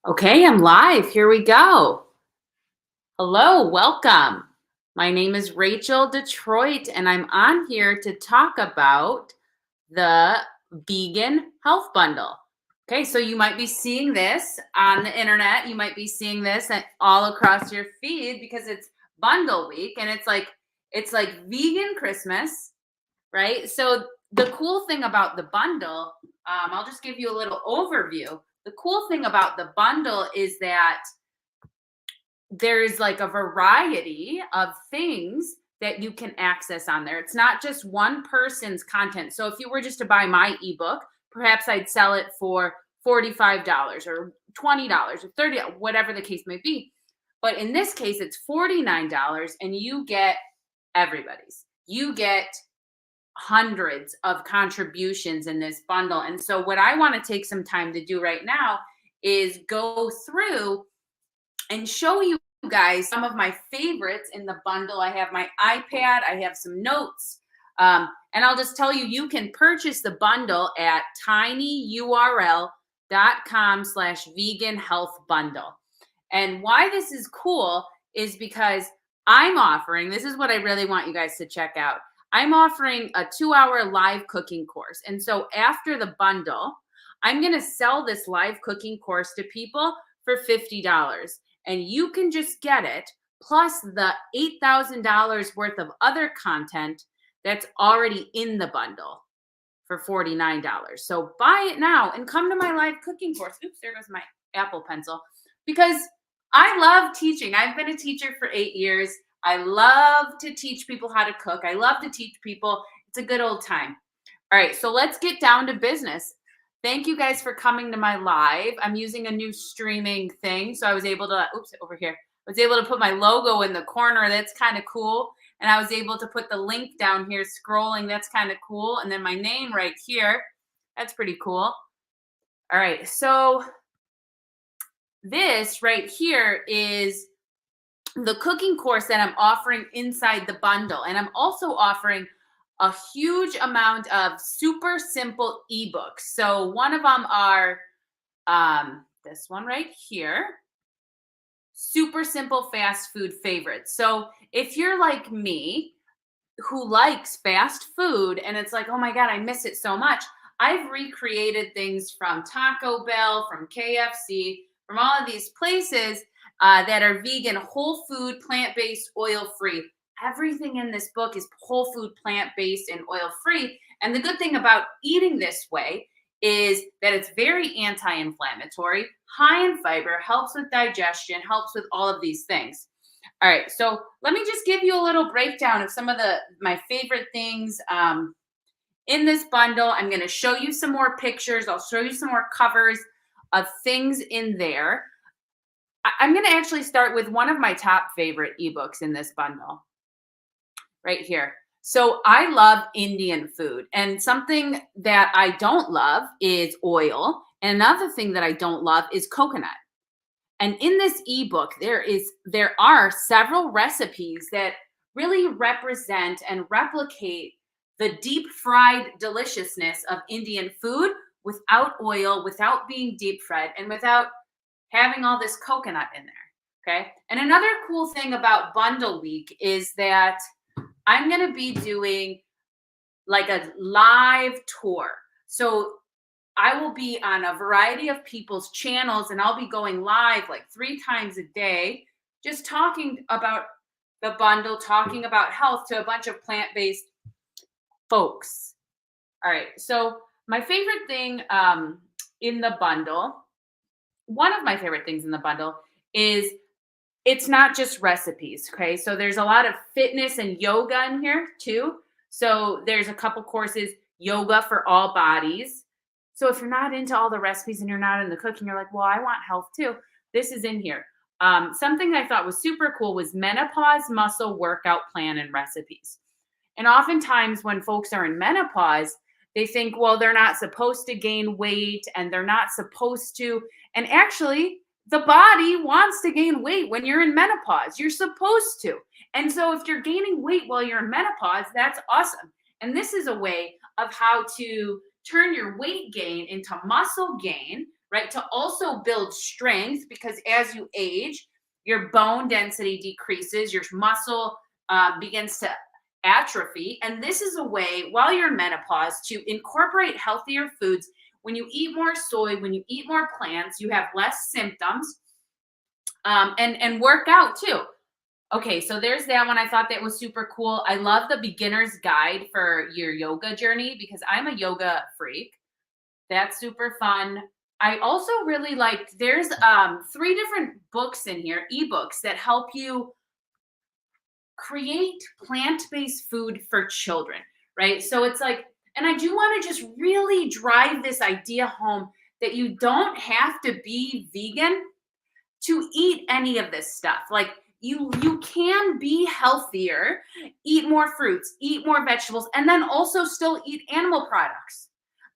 Okay, I'm live. Here we go. Hello, welcome. My name is Rachel Detroit, and I'm on here to talk about the vegan health bundle. Okay, so you might be seeing this on the internet. You might be seeing this all across your feed because it's bundle week, and it's like vegan Christmas, right? So the cool thing about the bundle, I'll just give you a little overview. The cool thing about the bundle is that there's like a variety of things that you can access on there. It's not just one person's content. So if you were just to buy my ebook, perhaps I'd sell it for $45 or $20 or $30, whatever the case may be. But in this case, it's $49 and you get everybody's. You get hundreds of contributions in this bundle. And so what I want to take some time to do right now is go through and show you guys some of my favorites in the bundle. I have my iPad, I have some notes, and I'll just tell you, you can purchase the bundle at tinyurl.com/vegan health bundle. And why this is cool is because I'm offering, this is what I really want you guys to check out. I'm offering a 2-hour live cooking course. And so after the bundle, I'm going to sell this live cooking course to people for $50. And you can just get it plus the $8,000 worth of other content that's already in the bundle for $49. So buy it now and come to my live cooking course. Oops, there goes my Apple Pencil. Because I love teaching. I've been a teacher for 8 years. I love to teach people how to cook. I love to teach people. It's a good old time. All right, so let's get down to business. Thank you guys for coming to my live. I'm using a new streaming thing. So I was able to, oops, over here. I was able to put my logo in the corner. That's kind of cool. And I was able to put the link down here scrolling. That's kind of cool. And then my name right here. That's pretty cool. All right, so this right here is the cooking course that I'm offering inside the bundle. And I'm also offering a huge amount of super simple ebooks. So one of them are this one right here, super simple fast food favorites. So if you're like me, who likes fast food and it's like, oh my God, I miss it so much. I've recreated things from Taco Bell, from KFC, from all of these places that are vegan, whole food, plant-based, oil-free. Everything in this book is whole food, plant-based, and oil-free. And the good thing about eating this way is that it's very anti-inflammatory, high in fiber, helps with digestion, helps with all of these things. All right, so let me just give you a little breakdown of some of my favorite things in this bundle. I'm going to show you some more pictures. I'll show you some more covers of things in there. I'm going to actually start with one of my top favorite ebooks in this bundle right here. So I love Indian food, and something that I don't love is oil. And another thing that I don't love is coconut. And in this ebook, there are several recipes that really represent and replicate the deep fried deliciousness of Indian food without oil, without being deep fried, and without having all this coconut in there. Okay. And another cool thing about Bundle Week is that I'm going to be doing like a live tour. So I will be on a variety of people's channels and I'll be going live like 3 times a day, just talking about the bundle, talking about health to a bunch of plant-based folks. All right. So my favorite thing in the bundle, one of my favorite things in the bundle is it's not just recipes. Okay. So there's a lot of fitness and yoga in here too. So there's a couple courses, yoga for all bodies. So if you're not into all the recipes and you're not in the cooking, you're like, well, I want health too. This is in here. Something I thought was super cool was menopause muscle workout plan and recipes. And oftentimes when folks are in menopause, they think, well, they're not supposed to gain weight and they're not supposed to. And actually, the body wants to gain weight when you're in menopause. You're supposed to. And so if you're gaining weight while you're in menopause, that's awesome. And this is a way of how to turn your weight gain into muscle gain right? To also build strength, because as you age, your bone density decreases, your muscle begins to atrophy. And this is a way, while you're in menopause, to incorporate healthier foods. When you eat more soy, when you eat more plants, you have less symptoms, and work out too. Okay, so there's that one. I thought that was super cool. I love the beginner's guide for your yoga journey because I'm a yoga freak. That's super fun. I also really liked, there's 3 different books in here, ebooks that help you create plant-based food for children, right? So it's like, and I do want to just really drive this idea home that you don't have to be vegan to eat any of this stuff. Like you can be healthier, eat more fruits, eat more vegetables, and then also still eat animal products.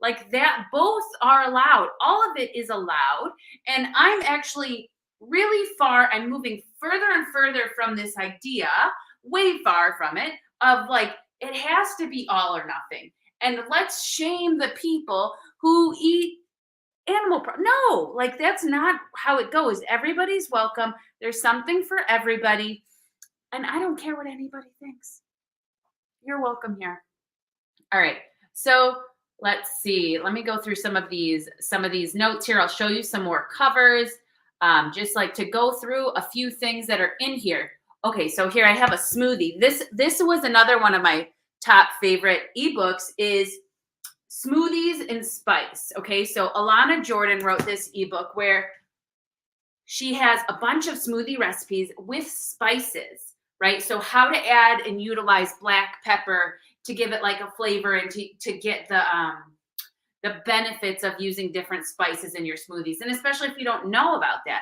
Like that, both are allowed. All of it is allowed. And I'm actually really far, I'm moving further and further from this idea, way far from it, of like, it has to be all or nothing. And let's shame the people who eat no, like that's not how it goes. Everybody's welcome. There's something for everybody. And I don't care what anybody thinks. You're welcome here. All right. So let's see. Let me go through some of these notes here. I'll show you some more covers. Just like to go through a few things that are in here. Okay, so here I have a smoothie. This was another one of my top favorite ebooks, is Smoothies and Spice. Okay, so Alana Jordan wrote this ebook where she has a bunch of smoothie recipes with spices, right? So how to add and utilize black pepper to give it like a flavor and to get the benefits of using different spices in your smoothies, and especially if you don't know about that.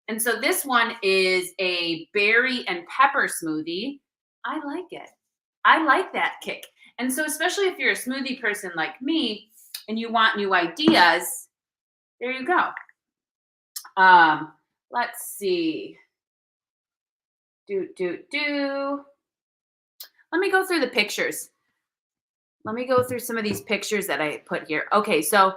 And so this one is a berry and pepper smoothie. I like it. I like that kick. And so especially if you're a smoothie person like me and you want new ideas, there you go. Let's see. Let me go through the pictures. Let me go through some of these pictures that I put here. Okay, so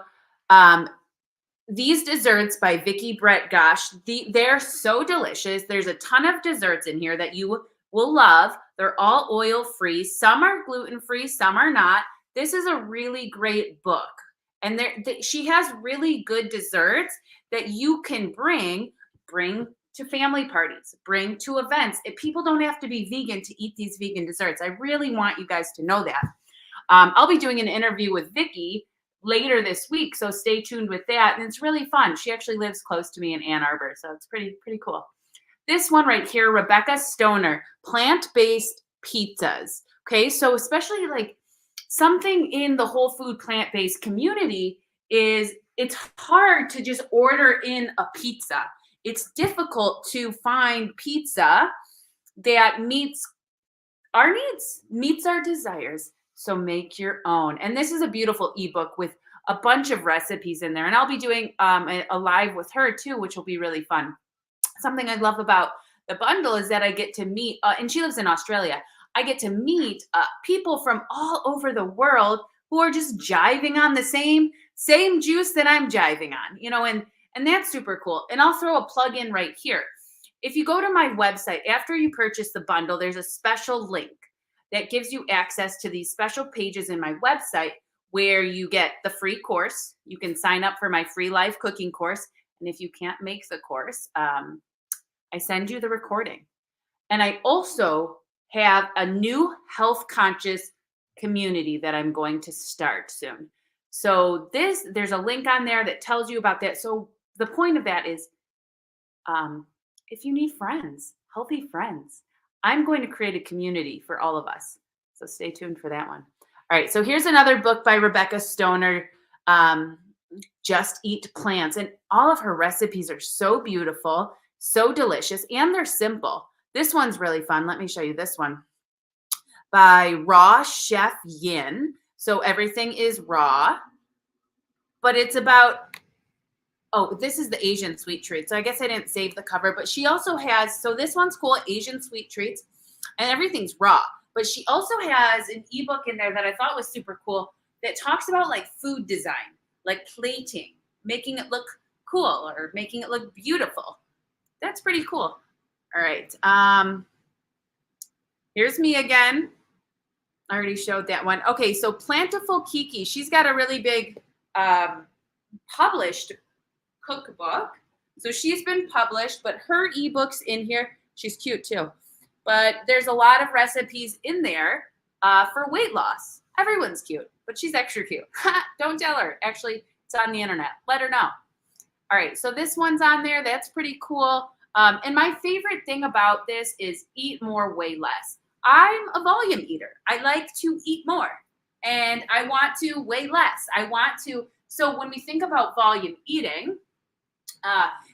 these desserts by Vicki Brett Gosh, they're so delicious. There's a ton of desserts in here that you will love. They're all oil-free. Some are gluten-free, some are not. This is a really great book. And she has really good desserts that you can bring to family parties, bring to events. People don't have to be vegan to eat these vegan desserts. I really want you guys to know that. I'll be doing an interview with Vicki later this week, so stay tuned with that. And it's really fun. She actually lives close to me in Ann Arbor, so it's pretty cool. This one right here, Rebecca Stoner, plant-based pizzas. Okay, so especially like something in the whole food plant-based community is it's hard to just order in a pizza. It's difficult to find pizza that meets our needs, meets our desires. So make your own. And this is a beautiful ebook with a bunch of recipes in there. And I'll be doing a live with her too, which will be really fun. Something I love about the bundle is that I get to meet, and she lives in Australia. I get to meet people from all over the world who are just jiving on the same juice that I'm jiving on, you know, and that's super cool. And I'll throw a plug in right here. If you go to my website, after you purchase the bundle, there's a special link that gives you access to these special pages in my website where you get the free course. You can sign up for my free live cooking course. And if you can't make the course, I send you the recording. And I also have a new health conscious community that I'm going to start soon. So there's a link on there that tells you about that. So the point of that is, if you need friends, healthy friends, I'm going to create a community for all of us. So stay tuned for that one. All right, so here's another book by Rebecca Stoner, Just Eat Plants. And all of her recipes are so beautiful, so delicious, and they're simple. This one's really fun. Let me show you this one by Raw Chef Yin. So everything is raw, but it's about, oh, this is the Asian sweet treats. So I guess I didn't save the cover, but she also has, so this one's cool, Asian sweet treats, and everything's raw. But she also has an ebook in there that I thought was super cool that talks about like food design, like plating, making it look cool or making it look beautiful. That's pretty cool. All right. Here's me again. I already showed that one. Okay, so Plantiful Kiki, she's got a really big published cookbook. So she's been published, but her ebooks in here, she's cute too. But there's a lot of recipes in there for weight loss. Everyone's cute, but she's extra cute. Don't tell her. Actually, it's on the internet. Let her know. All right, so this one's on there. That's pretty cool. And my favorite thing about this is eat more, weigh less. I'm a volume eater. I like to eat more, and I want to weigh less. So when we think about volume eating,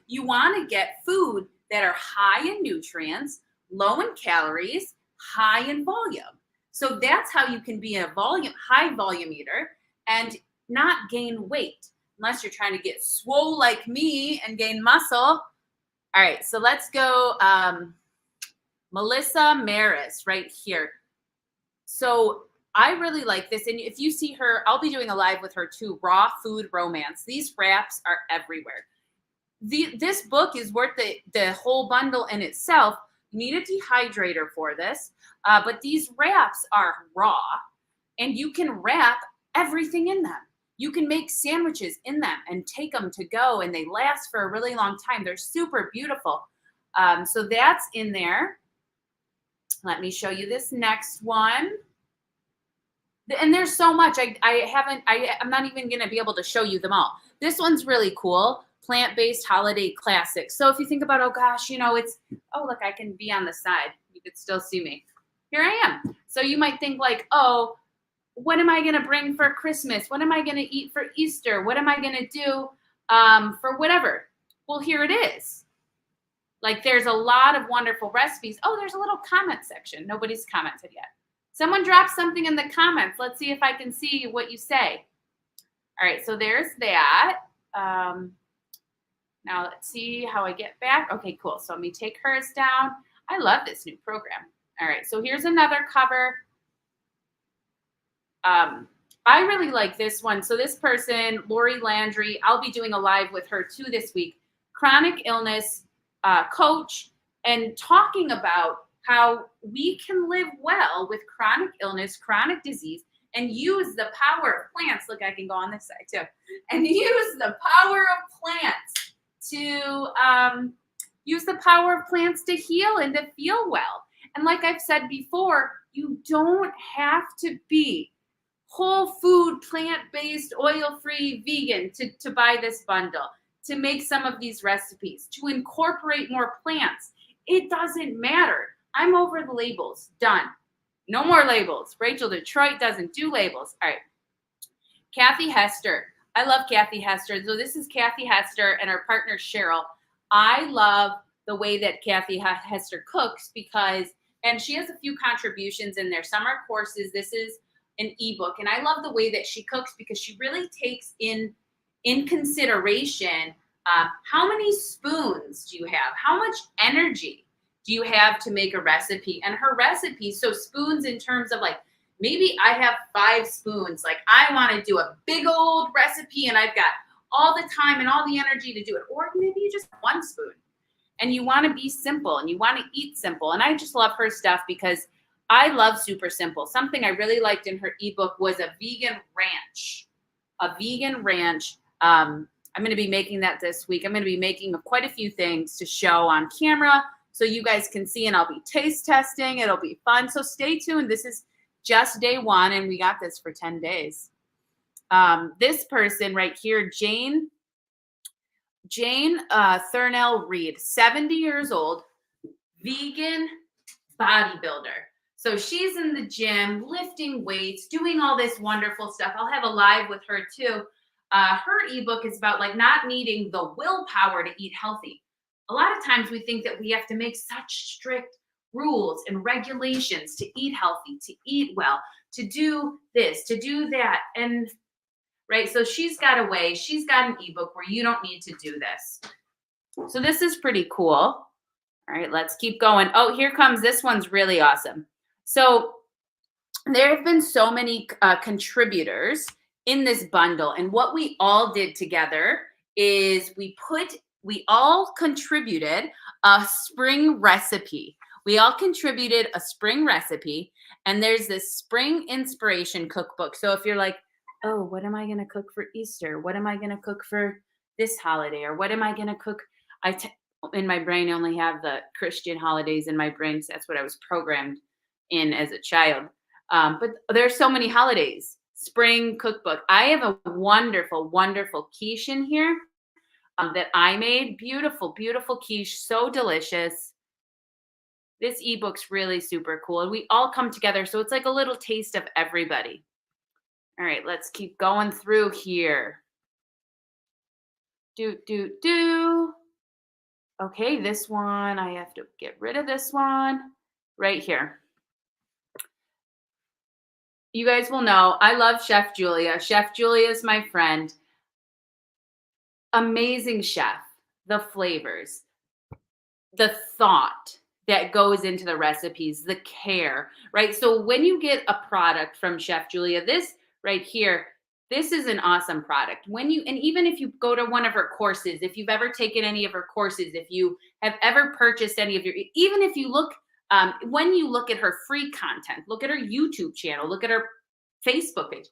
you want to get food that are high in nutrients, low in calories, high in volume. So that's how you can be a high volume eater and not gain weight, unless you're trying to get swole like me and gain muscle. All right, so let's go. Melissa Maris right here. So I really like this. And if you see her, I'll be doing a live with her too, Raw Food Romance. These wraps are everywhere. This book is worth the whole bundle in itself. You need a dehydrator for this. But these wraps are raw, and you can wrap everything in them. You can make sandwiches in them and take them to go, and they last for a really long time. They're super beautiful. So that's in there. Let me show you this next one. And there's so much. I'm not even going to be able to show you them all. This one's really cool. Plant-based holiday classics. So if you think about, oh gosh, look, I can be on the side. You could still see me. Here I am. So you might think like, oh, what am I going to bring for Christmas? What am I going to eat for Easter? What am I going to do for whatever? Well, here it is. Like, there's a lot of wonderful recipes. Oh, there's a little comment section. Nobody's commented yet. Someone drop something in the comments. Let's see if I can see what you say. All right, so there's that. Now let's see how I get back. Okay, cool. So let me take hers down. I love this new program. All right, so here's another cover. I really like this one. So this person, Lori Landry, I'll be doing a live with her too this week. Chronic illness coach, and talking about how we can live well with chronic illness, chronic disease, and use the power of plants. Look, I can go on this side too. And use the power of plants to heal and to feel well. And like I've said before, you don't have to be whole food, plant-based, oil-free, vegan to buy this bundle, to make some of these recipes, to incorporate more plants. It doesn't matter. I'm over the labels. Done. No more labels. Rachel Detroit doesn't do labels. All right. Kathy Hester. I love Kathy Hester. So this is Kathy Hester and her partner Cheryl. I love the way that Kathy Hester cooks and she has a few contributions in there. Some are courses. This is an ebook. And I love the way that she cooks because she really takes in consideration how many spoons do you have? How much energy do you have to make a recipe? And her recipes, so spoons in terms of like, maybe I have 5 spoons. Like I want to do a big old recipe and I've got all the time and all the energy to do it. Or maybe you just have 1 spoon and you want to be simple and you want to eat simple. And I just love her stuff because I love super simple. Something I really liked in her ebook was a vegan ranch. I'm going to be making that this week. I'm going to be making quite a few things to show on camera so you guys can see, and I'll be taste testing. It'll be fun. So stay tuned. This is just day 1, and we got this for 10 days. This person right here, Jane Thurnell Reed, 70 years old, vegan bodybuilder. So she's in the gym, lifting weights, doing all this wonderful stuff. I'll have a live with her too. Her ebook is about like not needing the willpower to eat healthy. A lot of times we think that we have to make such strict rules and regulations to eat healthy, to eat well, to do this, to do that. And right, so she's got a way, she's got an ebook where you don't need to do this. So this is pretty cool. All right, let's keep going. Oh, here comes, this one's really awesome. So there have been so many contributors in this bundle, and what we all did together is we all contributed a spring recipe. We all contributed a spring recipe, and there's this spring inspiration cookbook. So if you're like, oh, what am I going to cook for Easter? What am I going to cook for this holiday? Or what am I going to cook? In my brain, I only have the Christian holidays in my brain. So that's what I was programmed in as a child. But there's so many holidays. Spring cookbook. I have a wonderful, wonderful quiche in here that I made. Beautiful, beautiful quiche. So delicious. This ebook's really super cool. And we all come together. So it's like a little taste of everybody. All right, let's keep going through here. Okay, this one, I have to get rid of this one right here. You guys will know, I love Chef Julia. Chef Julia is my friend. Amazing chef. The flavors, the thought that goes into the recipes, the care, right? So when you get a product from Chef Julia, this right here, this is an awesome product. And even if you go to one of her courses, if you've ever taken any of her courses, if you have ever purchased any of even if you look, when you look at her free content, look at her YouTube channel, look at her Facebook page,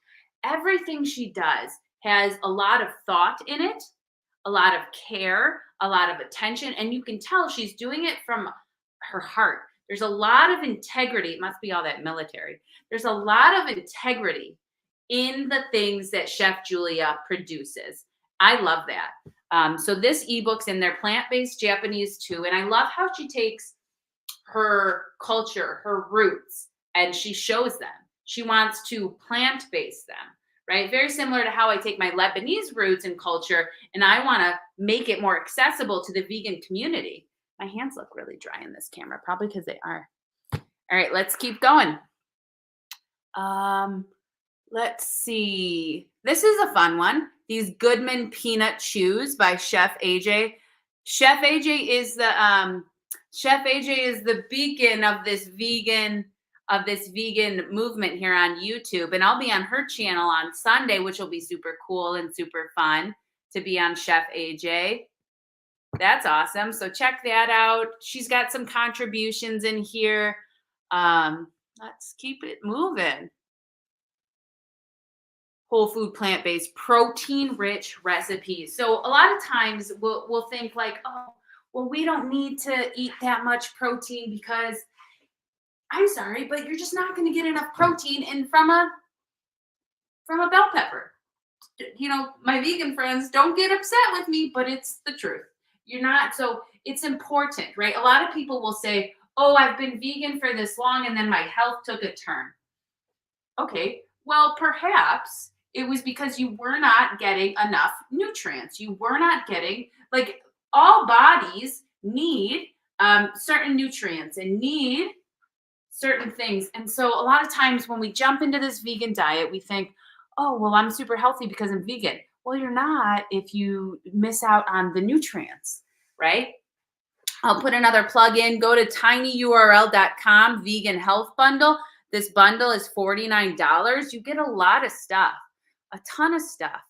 everything she does has a lot of thought in it, a lot of care, a lot of attention, and you can tell she's doing it from her heart. There's a lot of integrity. It must be all that military. There's a lot of integrity in the things that Chef Julia produces. I love that. So this ebook's in there, plant-based Japanese too. And I love how she takes her culture, her roots, and she shows them. She wants to plant-base them, right? Very similar to how I take my Lebanese roots and culture, and I want to make it more accessible to the vegan community. My hands look really dry in this camera, probably because they are. All right, let's keep going. Let's see. This is a fun one. These Goodman Peanut Chews by Chef AJ. Chef AJ is the beacon of this vegan movement here on YouTube, and I'll be on her channel on Sunday, which will be super cool and super fun to be on Chef AJ. That's awesome. So check that out. She's got some contributions in here. Let's keep it moving. Whole food, plant-based, protein-rich recipes. So a lot of times we'll think like, oh, well, we don't need to eat that much protein because, I'm sorry, but you're just not going to get enough protein from a bell pepper. You know, my vegan friends, don't get upset with me, but it's the truth. You're not, so it's important, right? A lot of people will say, oh, I've been vegan for this long and then my health took a turn. Okay, well, perhaps it was because you were not getting enough nutrients. You were not getting, like, all bodies need certain nutrients and need certain things. And so a lot of times when we jump into this vegan diet, we think, oh, well, I'm super healthy because I'm vegan. Well, you're not if you miss out on the nutrients, right? I'll put another plug in. Go to tinyurl.com, vegan health bundle. This bundle is $49. You get a lot of stuff, a ton of stuff.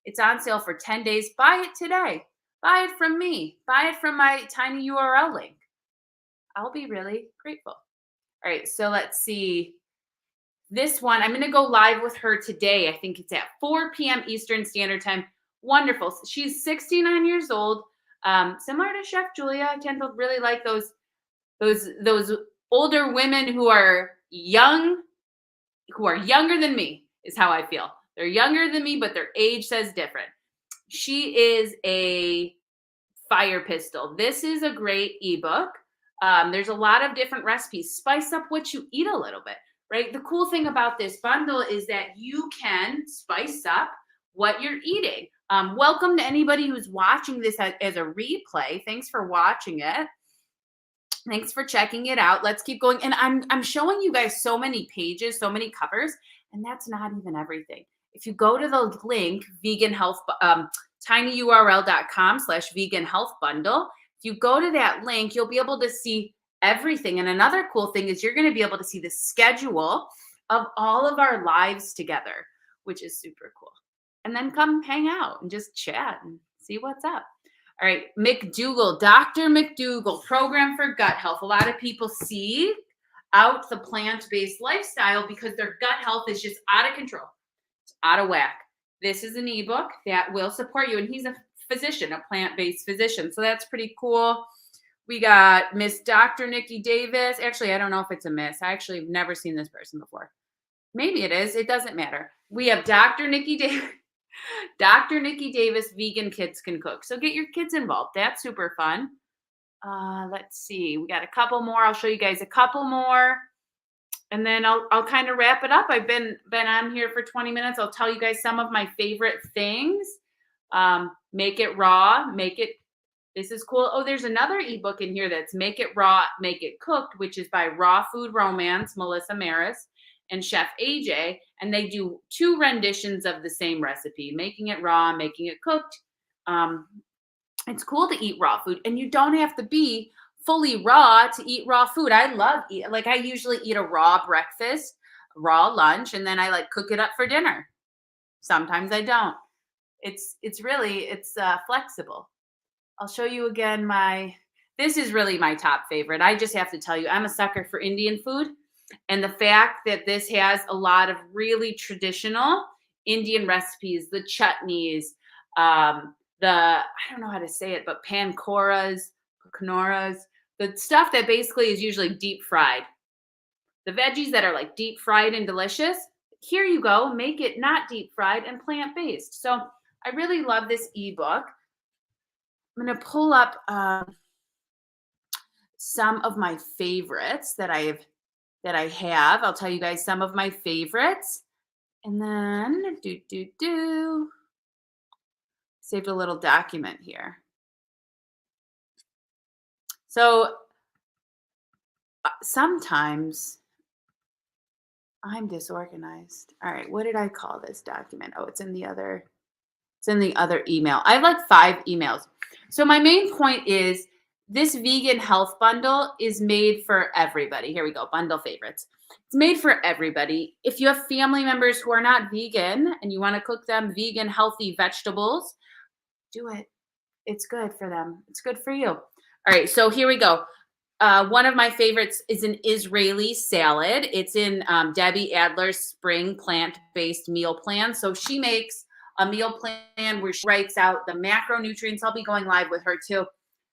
It's on sale for 10 days. Buy it today. Buy it from me. Buy it from my tiny URL link. I'll be really grateful. All right, so let's see. This one, I'm going to go live with her today. I think it's at 4 p.m. Eastern Standard Time. Wonderful. She's 69 years old. Similar to Chef Julia. I tend to really like those older women who are young, who are younger than me, is how I feel. They're younger than me, but their age says different. She is a fire pistol. This is a great ebook. There's a lot of different recipes. Spice up what you eat a little bit, right? The cool thing about this bundle is that you can spice up what you're eating. Welcome to anybody who's watching this as a replay. Thanks for watching it. Thanks for checking it out. Let's keep going. And I'm showing you guys so many pages, so many covers, and that's not even everything. If you go to the link, tinyurl.com/vegan health bundle, if you go to that link, you'll be able to see everything. And another cool thing is you're going to be able to see the schedule of all of our lives together, which is super cool. And then come hang out and just chat and See what's up. All right, McDougall, Dr. McDougall, Program for Gut Health. A lot of people see out the plant-based lifestyle because their gut health is just out of control. It's out of whack. This is an ebook that will support you. And he's a physician, a plant-based physician. So that's pretty cool. We got Miss Dr. Nikki Davis. Actually, I don't know if it's a miss. I actually have never seen this person before. Maybe it is. It doesn't matter. We have Dr. Nikki Davis. Dr. Nikki Davis, Vegan Kids Can Cook. So get your kids involved. That's super fun. Let's see. We got a couple more. I'll show you guys a couple more. And then I'll kind of wrap it up. I've been on here for 20 minutes. I'll tell you guys some of my favorite things. Make it raw. This is cool. Oh, there's another ebook in here that's Make It Raw, Make It Cooked, which is by Raw Food Romance, Melissa Maris, and Chef AJ. And they do 2 renditions of the same recipe, making it raw, making it cooked. It's cool to eat raw food, and you don't have to be fully raw to eat raw food. I love I usually eat a raw breakfast, raw lunch, and then I cook it up for dinner. Sometimes I don't. It's flexible. I'll show you again this is really my top favorite. I just have to tell you, I'm a sucker for Indian food. And the fact that this has a lot of really traditional Indian recipes, the chutneys, I don't know how to say it, but pankoras, the stuff that basically is usually deep fried. The veggies that are deep fried and delicious, here you go, make it not deep fried and plant-based. So I really love this ebook. I'm going to pull up some of my favorites that I have. I'll tell you guys some of my favorites. And then saved a little document here. So sometimes I'm disorganized. All right, what did I call this document? Oh, it's in the other email. I have 5 emails. So my main point is this vegan health bundle is made for everybody. Here we go, bundle favorites. It's made for everybody. If you have family members who are not vegan and you want to cook them vegan, healthy vegetables, do it. It's good for them. It's good for you. All right, so here we go. One of my favorites is an Israeli salad. It's in Debbie Adler's spring plant-based meal plan. So she makes a meal plan where she writes out the macronutrients. I'll be going live with her too.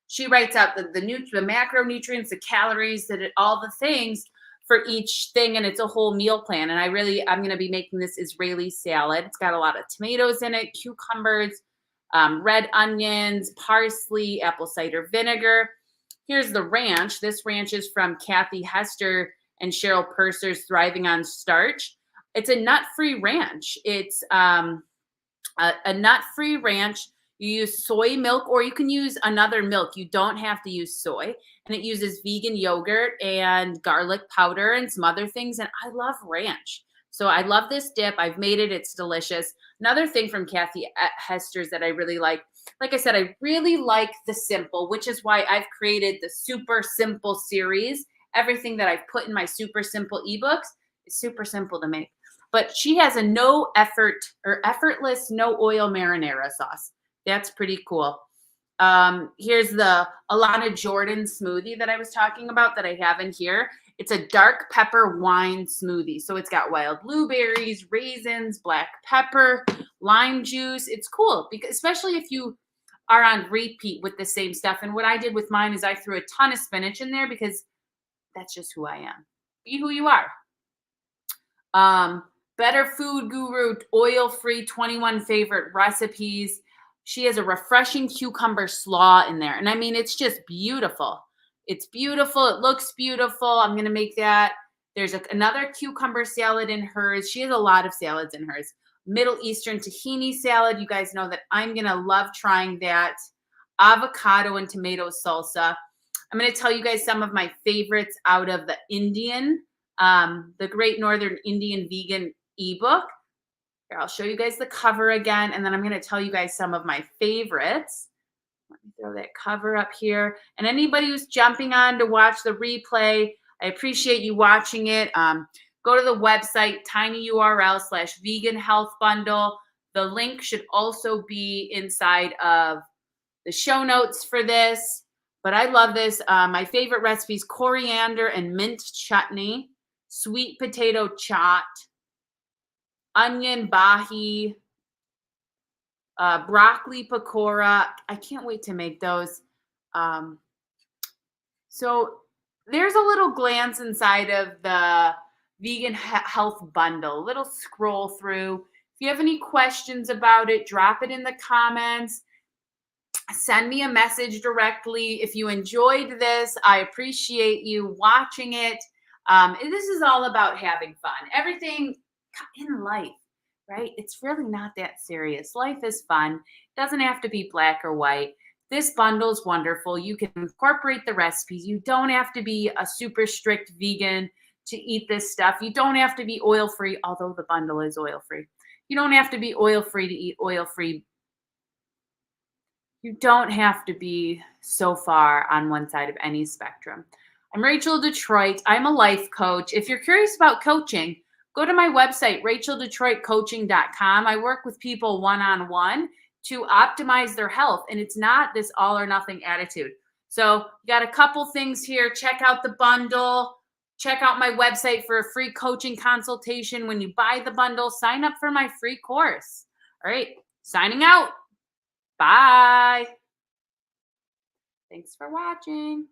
She writes out the macronutrients, the calories, all the things for each thing, and it's a whole meal plan. And I'm going to be making this Israeli salad. It's got a lot of tomatoes in it, cucumbers, red onions, parsley, apple cider vinegar. Here's the ranch. This ranch is from Kathy Hester and Cheryl Purser's Thriving on Starch. It's a nut-free ranch. It's a nut-free ranch. You use soy milk, or you can use another milk. You don't have to use soy. And it uses vegan yogurt and garlic powder and some other things. And I love ranch. So I love this dip. I've made it. It's delicious. Another thing from Kathy Hester's that I really like I said, I really like the simple, which is why I've created the super simple series. Everything that I've put in my super simple ebooks is super simple to make. But she has a no effort or effortless no oil marinara sauce. That's pretty cool. Here's the Alana Jordan smoothie that I was talking about that I have in here. It's a dark pepper wine smoothie. So it's got wild blueberries, raisins, black pepper, lime juice. It's cool, because especially if you are on repeat with the same stuff. And what I did with mine is I threw a ton of spinach in there because that's just who I am. Be who you are. Better Food Guru, oil-free 21 favorite recipes. She has a refreshing cucumber slaw in there. And I mean, it's just beautiful. It's beautiful. It looks beautiful. I'm going to make that. There's another cucumber salad in hers. She has a lot of salads in hers. Middle Eastern tahini salad. You guys know that I'm going to love trying that. Avocado and tomato salsa. I'm going to tell you guys some of my favorites out of the Indian, the Great Northern Indian Vegan ebook. Here, I'll show you guys the cover again, and then I'm going to tell you guys some of my favorites. Let me throw that cover up here. And anybody who's jumping on to watch the replay, I appreciate you watching it. Go to the website, tinyurl/vegan health bundle. The link should also be inside of the show notes for this. But I love this. My favorite recipes: coriander and mint chutney, sweet potato chaat, onion bahi, broccoli pakora. I can't wait to make those. Um, so there's a little glance inside of the vegan health bundle, a little scroll through. If you have any questions about it, drop it in the comments. Send me a message directly. If you enjoyed this, I appreciate you watching it. This is all about having fun. Everything in life, right? It's really not that serious. Life is fun. It doesn't have to be black or white. This bundle is wonderful. You can incorporate the recipes. You don't have to be a super strict vegan to eat this stuff. You don't have to be oil-free, although the bundle is oil-free. You don't have to be oil-free to eat oil-free. You don't have to be so far on one side of any spectrum. I'm Rachel Detroit. I'm a life coach. If you're curious about coaching, go to my website, racheldetroitcoaching.com. I work with people one-on-one to optimize their health, and it's not this all or nothing attitude. So you got a couple things here. Check out the bundle. Check out my website for a free coaching consultation. When you buy the bundle, sign up for my free course. All right, signing out. Bye. Thanks for watching.